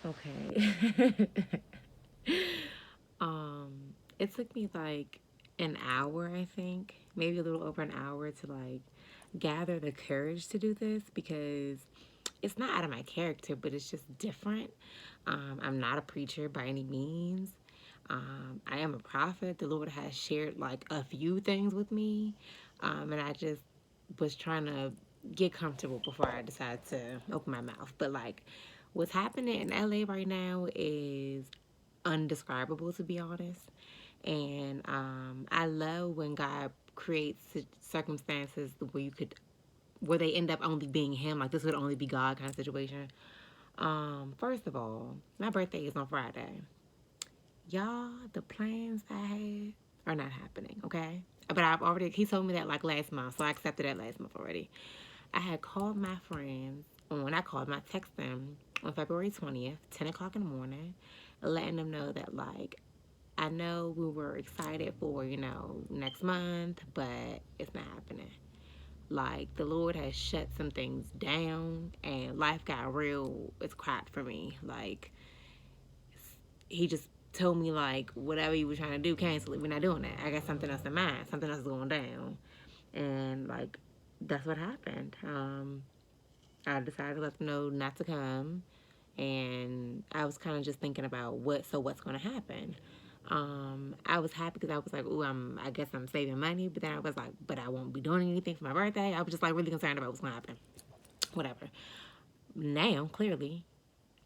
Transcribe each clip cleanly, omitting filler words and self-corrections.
Okay. It took me like an hour, I think, maybe a little over an hour to like gather the courage to do this because it's not out of my character, but it's just different. I'm not a preacher by any means. I am a prophet. The Lord has shared like a few things with me, and I just was trying to get comfortable before I decided to open my mouth. But like, what's happening in LA right now is undescribable, to be honest. And I love when God creates circumstances where you could, where they end up only being Him. Like this would only be God kind of situation. First of all, my birthday is on Friday. Y'all, the plans I had are not happening, okay? But I've already, he told me that like last month, so I accepted that last month already. I had called my friends, and when I called them, I texted them on February 20th, 10 o'clock in the morning, letting them know that like, I know we were excited for, next month, but it's not happening. Like, the Lord has shut some things down, and life got real. It's cracked for me. Like, he just told me like whatever you were trying to do, cancel it. We're not doing that. I got something else in mind. Something else is going down, and like that's what happened. I decided to let them know not to come, and I was kind of just thinking about what's going to happen. I was happy because I was like, "Ooh, I guess I'm saving money," but then I was like, "But I won't be doing anything for my birthday." I was just like really concerned about what's going to happen. Whatever. Now, clearly,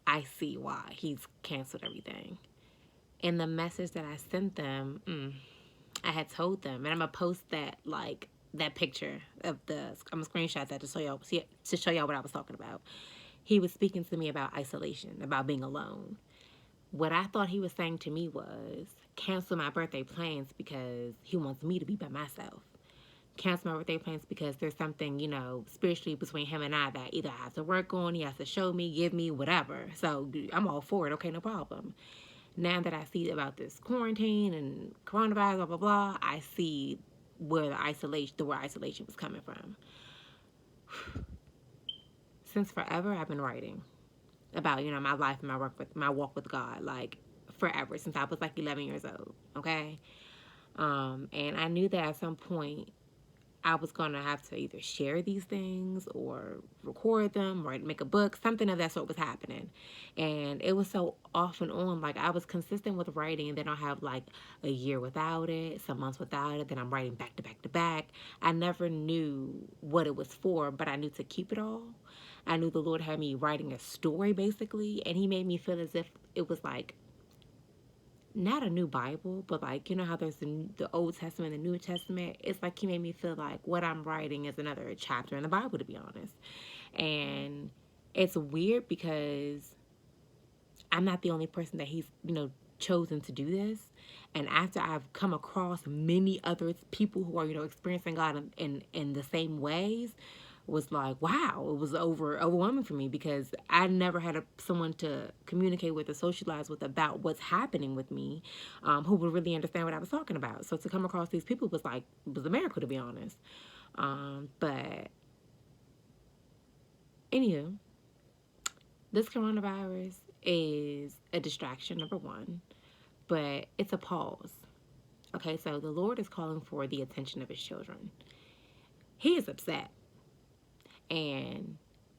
I see why he's canceled everything. In the message that I sent them, I had told them, and I'm gonna post that like that picture of the. I'm gonna screenshot that to show y'all what I was talking about. He was speaking to me about isolation, about being alone. What I thought he was saying to me was cancel my birthday plans because he wants me to be by myself. Cancel my birthday plans because there's something, spiritually between him and I that either I have to work on, he has to show me, give me, whatever. So I'm all for it. Okay, no problem. Now that I see about this quarantine and coronavirus, blah blah blah, I see where the word isolation was coming from. Since forever, I've been writing about my life and my walk with God, like forever since I was like 11 years old. Okay, and I knew that at some point I was gonna have to either share these things or record them or make a book. Something of that sort was happening, and it was so off and on. Like I was consistent with writing, and then I'll have like a year without it, some months without it. Then I'm writing back to back to back. I never knew what it was for, but I knew to keep it all. I knew the Lord had me writing a story basically, and He made me feel as if it was like not a new Bible, but like how there's the Old Testament and the New Testament. It's like he made me feel like what I'm writing is another chapter in the Bible, to be honest. And it's weird because I'm not the only person that he's chosen to do this. And after I've come across many other people who are experiencing God in the same ways, was like, wow, it was overwhelming for me because I never had someone to communicate with or socialize with about what's happening with me, who would really understand what I was talking about. So to come across these people was a miracle, to be honest. But anywho, this coronavirus is a distraction, number one, but it's a pause. Okay, so the Lord is calling for the attention of His children. He is upset, and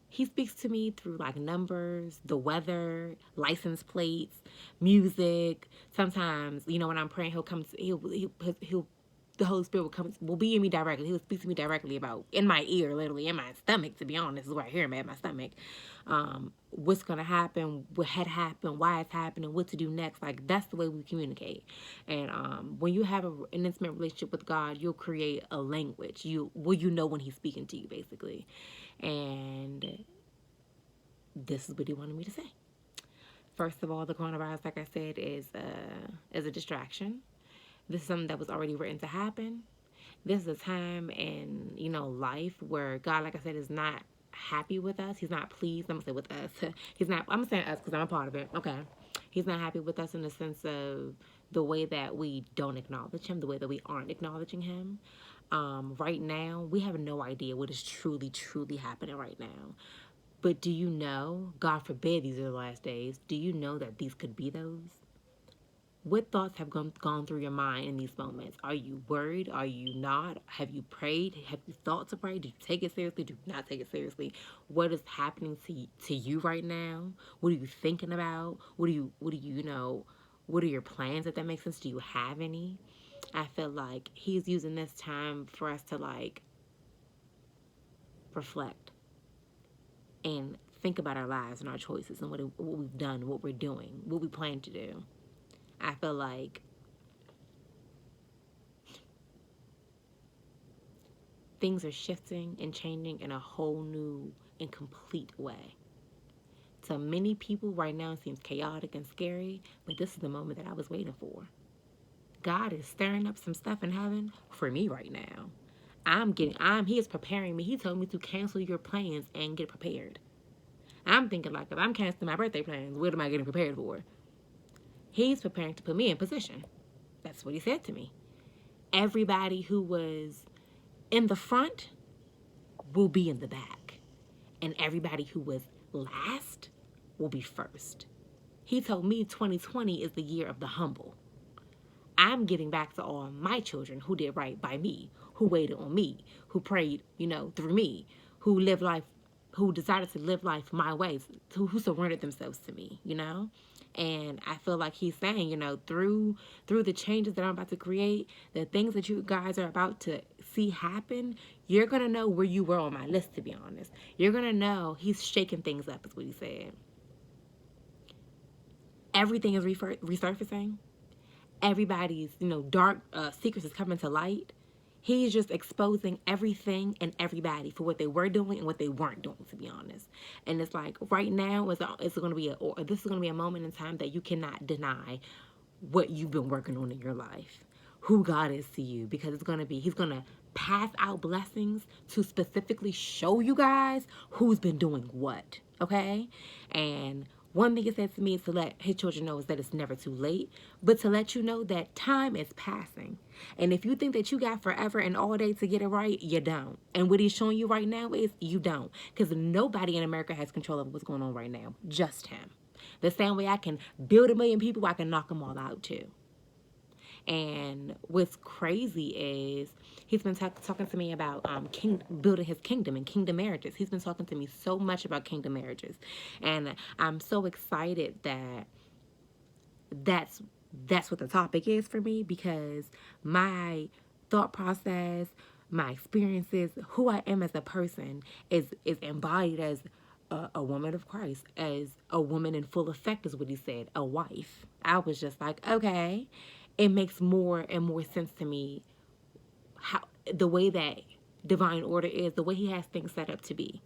he speaks to me through like numbers, the weather, license plates, music. Sometimes, when I'm praying, he'll the Holy Spirit will be in me directly. He'll speak to me directly about in my ear, literally in my stomach. To be honest, is where I hear him at my stomach. What's gonna happen? What had happened? Why it's happening? What to do next? Like that's the way we communicate. And when you have an intimate relationship with God, you'll create a language. You know when He's speaking to you, basically. And this is what He wanted me to say. First of all, the coronavirus, like I said, is a distraction. This is something that was already written to happen. This is a time in life where God, like I said, is not happy with us. He's not pleased. I'm gonna say with us. He's not. I'm gonna say us because I'm a part of it. Okay. He's not happy with us in the sense of the way that we don't acknowledge Him, the way that we aren't acknowledging Him. Right now, we have no idea what is truly, truly happening right now. But do you know, God forbid these are the last days, do you know that these could be those? What thoughts have gone through your mind in these moments? Are you worried? Are you not? Have you prayed? Have you thought to pray? Do you take it seriously? Do you not take it seriously? What is happening to you right now? What are you thinking about? What do you know? What are your plans, if that makes sense? Do you have any? I feel like he's using this time for us to like reflect and think about our lives and our choices and what we've done, what we're doing, what we plan to do. I feel like things are shifting and changing in a whole new and complete way. To many people right now it seems chaotic and scary, but this is the moment that I was waiting for. God is stirring up some stuff in heaven for me right now. He is preparing me. He told me to cancel your plans and get prepared. I'm thinking like, if I'm canceling my birthday plans, what am I getting prepared for? He's preparing to put me in position. That's what he said to me. Everybody who was in the front will be in the back. And everybody who was last will be first. He told me 2020 is the year of the humble. I'm giving back to all my children who did right by me, who waited on me, who prayed, through me, who lived life, who decided to live life my way, who surrendered themselves to me, And I feel like he's saying, through the changes that I'm about to create, the things that you guys are about to see happen, you're going to know where you were on my list, to be honest. You're going to know he's shaking things up, is what he said. Everything is resurfacing. Everybody's, dark secrets is coming to light. He's just exposing everything and everybody for what they were doing and what they weren't doing, to be honest. And it's like right now, this is going to be a moment in time that you cannot deny what you've been working on in your life, who God is to you, because he's going to pass out blessings to specifically show you guys who's been doing what, okay? And one thing he said to me is to let his children know is that it's never too late, but to let you know that time is passing. And if you think that you got forever and all day to get it right, you don't. And what he's showing you right now is you don't. Because nobody in America has control of what's going on right now. Just him. The same way I can build 1 million people, I can knock them all out too. And what's crazy is he's been talking to me about building his kingdom and kingdom marriages. He's been talking to me so much about kingdom marriages. And I'm so excited that that's what the topic is for me, because my thought process, my experiences, who I am as a person is embodied as a woman of Christ, as a woman in full effect, is what he said, a wife. I was just like, okay, it makes more and more sense to me how the way that divine order is, the way he has things set up to be,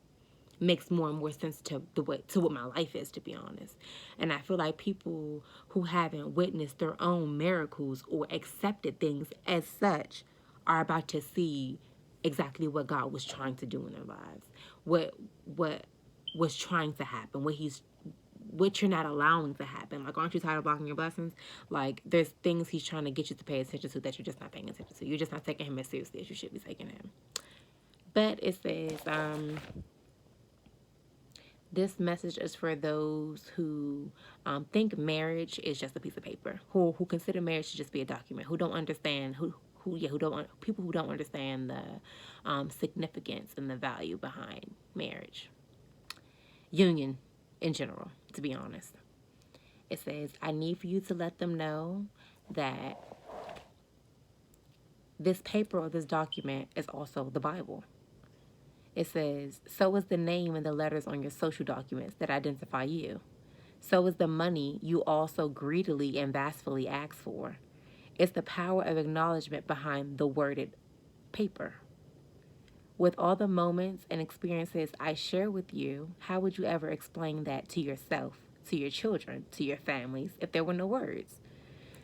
makes more and more sense to what my life is, to be honest. And I feel like people who haven't witnessed their own miracles or accepted things as such are about to see exactly what God was trying to do in their lives, what was trying to happen, what you're not allowing to happen. Like, aren't you tired of blocking your blessings? Like, there's things he's trying to get you to pay attention to that you're just not paying attention to. You're just not taking him as seriously as you should be taking him. But it says, this message is for those who think marriage is just a piece of paper, who consider marriage to just be a document, who don't understand, people who don't understand the significance and the value behind marriage, union in general, to be honest. It says, I need for you to let them know that this paper or this document is also the Bible. It says, so is the name and the letters on your social documents that identify you. So is the money you also greedily and vastly ask for. It's the power of acknowledgement behind the worded paper. With all the moments and experiences I share with you, how would you ever explain that to yourself, to your children, to your families, if there were no words?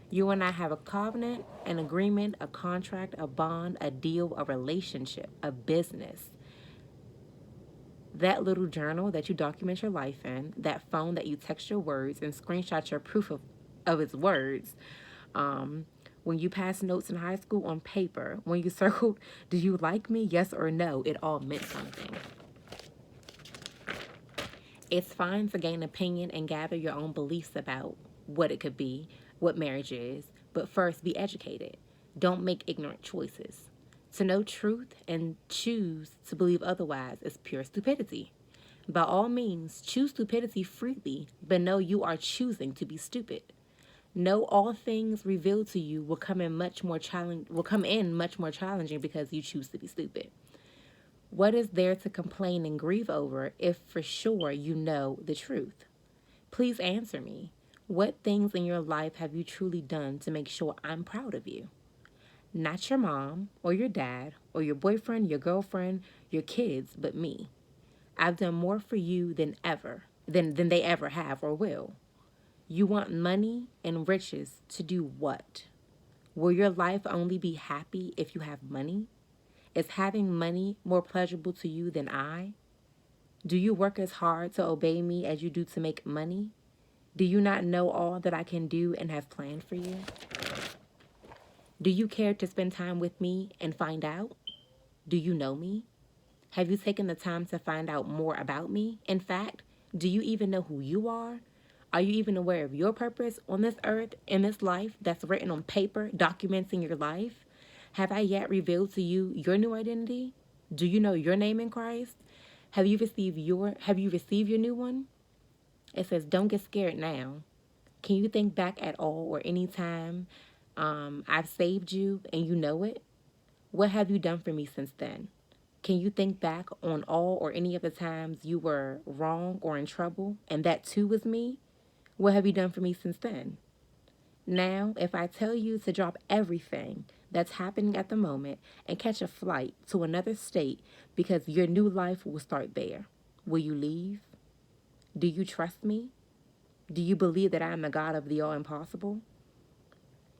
You and I have a covenant, an agreement, a contract, a bond, a deal, a relationship, a business. That little journal that you document your life in, that phone that you text your words and screenshot your proof of its words, when you passed notes in high school on paper, when you circled, do you like me, yes or no, it all meant something. It's fine to gain opinion and gather your own beliefs about what it could be, what marriage is, but first be educated. Don't make ignorant choices. To know truth and choose to believe otherwise is pure stupidity. By all means, choose stupidity freely, but know you are choosing to be stupid. Know all things revealed to you will come in much more challenging because you choose to be stupid. What is there to complain and grieve over if for sure you know the truth? Please answer me. What things in your life have you truly done to make sure I'm proud of you? Not your mom or your dad or your boyfriend, your girlfriend, your kids, but me. I've done more for you than they ever have or will. You want money and riches to do what? Will your life only be happy if you have money? Is having money more pleasurable to you than I? Do you work as hard to obey me as you do to make money? Do you not know all that I can do and have planned for you? Do you care to spend time with me and find out? Do you know me? Have you taken the time to find out more about me? In fact, do you even know who you are? Are you even aware of your purpose on this earth, in this life that's written on paper, documenting your life? Have I yet revealed to you your new identity? Do you know your name in Christ? Have you received your new one? It says, don't get scared now. Can you think back at all or any time I've saved you and you know it? What have you done for me since then? Can you think back on all or any of the times you were wrong or in trouble and that too was me? What have you done for me since then? Now, if I tell you to drop everything that's happening at the moment and catch a flight to another state because your new life will start there, will you leave? Do you trust me? Do you believe that I am the God of the all impossible?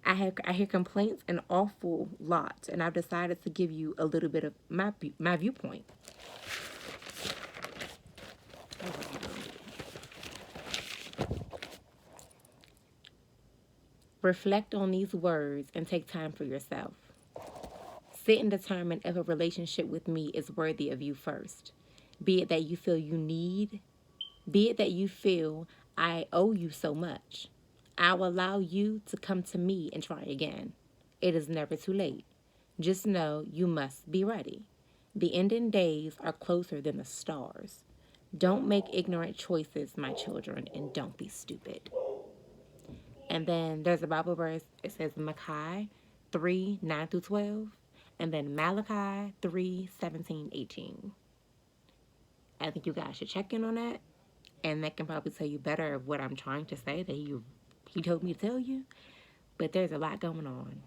I hear complaints an awful lot, and I've decided to give you a little bit of my viewpoint. Reflect on these words and take time for yourself. Sit and determine if a relationship with me is worthy of you first. Be it that you feel be it that you feel I owe you so much. I'll allow you to come to me and try again. It is never too late. Just know you must be ready. The ending days are closer than the stars. Don't make ignorant choices, my children, and don't be stupid. And then there's a Bible verse. It says Malachi 3, 9 through 12. And then Malachi 3, 17, 18. I think you guys should check in on that. And that can probably tell you better of what I'm trying to say that he told me to tell you. But there's a lot going on.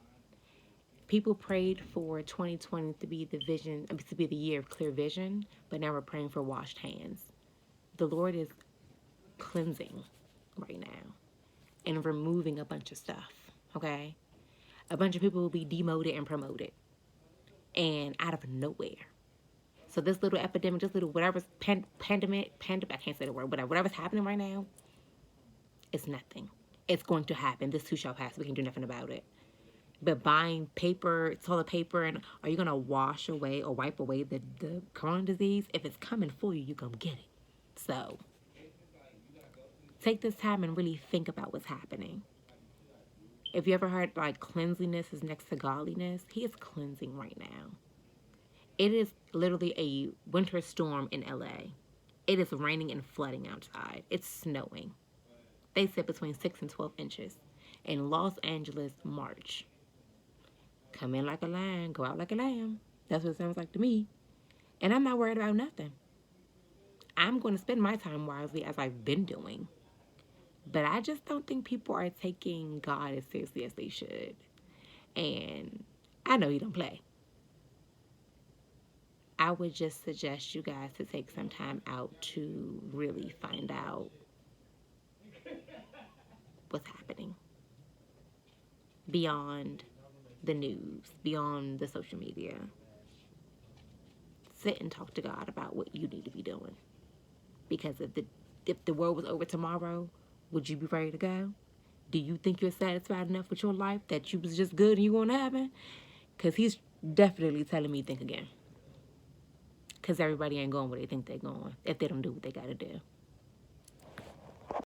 People prayed for 2020 to be the year of clear vision, but now we're praying for washed hands. The Lord is cleansing right now and removing a bunch of stuff, okay? A bunch of people will be demoted and promoted, and out of nowhere. So this little epidemic, this little whatever's pandemic, I can't say the word, whatever's happening right now, it's nothing. It's going to happen. This too shall pass. We can do nothing about it. But buying paper, toilet paper, and are you going to wash away or wipe away the corona disease? If it's coming for you, you're going to get it. So take this time and really think about what's happening. If you ever heard like cleanliness is next to godliness, he is cleansing right now. It is literally a winter storm in LA. It is raining and flooding outside. It's snowing. They said between 6 and 12 inches. In Los Angeles, March. Come in like a lion, go out like a lamb. That's what it sounds like to me. And I'm not worried about nothing. I'm going to spend my time wisely as I've been doing. But I just don't think people are taking God as seriously as they should. And I know he don't play. I would just suggest you guys to take some time out to really find out what's happening beyond the news, beyond the social media. Sit and talk to God about what you need to be doing. Because if the world was over tomorrow, would you be ready to go? Do you think you're satisfied enough with your life that you was just good and you going to heaven? Because he's definitely telling me think again. Because everybody ain't going where they think they're going if they don't do what they got to do.